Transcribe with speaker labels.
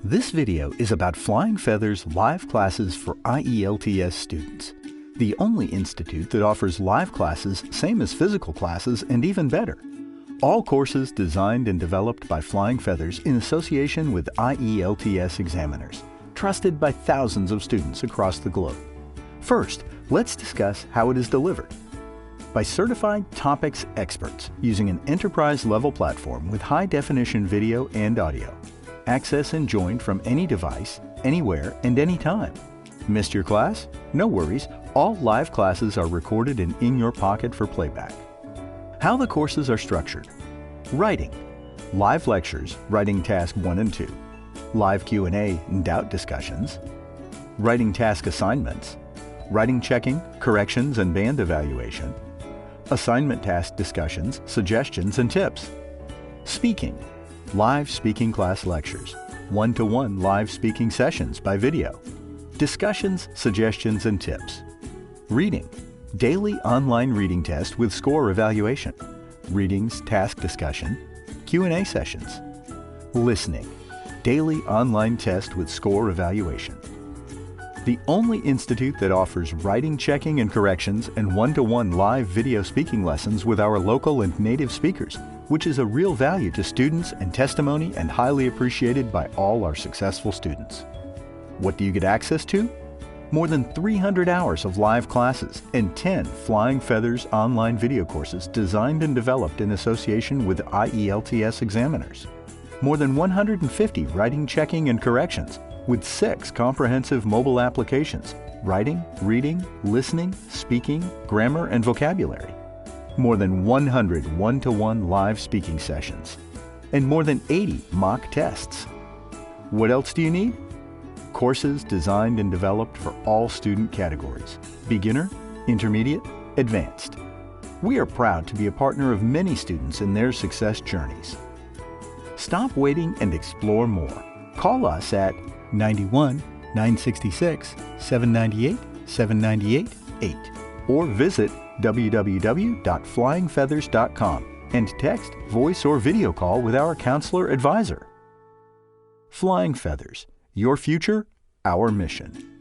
Speaker 1: This video is about Flying Feathers live classes for IELTS students, the only institute that offers live classes same as physical classes and even better. All courses designed and developed by Flying Feathers in association with IELTS examiners, trusted by thousands of students across the globe. First, let's discuss how it is delivered. By certified topics experts using an enterprise-level platform with high-definition video and audio. Access and join from any device, anywhere, and anytime. Missed your class? No worries, all live classes are recorded and in your pocket for playback. How the courses are structured. Writing. Live lectures, writing task 1 and 2. Live Q&A and doubt discussions. Writing task assignments. Writing checking, corrections, and band evaluation. Assignment task discussions, suggestions, and tips. Speaking. Live speaking class lectures, one-to-one live speaking sessions by video, discussions, suggestions, and tips. Reading, daily online reading test with score evaluation, readings, task discussion, Q&A sessions. Listening, daily online test with score evaluation. The only institute that offers writing checking and corrections and one-to-one live video speaking lessons with our local and native speakers, which is a real value to students and testimony and highly appreciated by all our successful students. What do you get access to? More than 300 hours of live classes and 10 Flying Feathers online video courses designed and developed in association with IELTS examiners. More than 150 writing checking and corrections with 6 comprehensive mobile applications, writing, reading, listening, speaking, grammar, and vocabulary. More than 100 one-to-one live speaking sessions, and more than 80 mock tests. What else do you need? Courses designed and developed for all student categories, beginner, intermediate, advanced. We are proud to be a partner of many students in their success journeys. Stop waiting and explore more. Call us at 91 966 798 798 8 or visit www.flyingfeathers.com and text, voice, or video call with our counselor advisor. Flying Feathers, your future, our mission.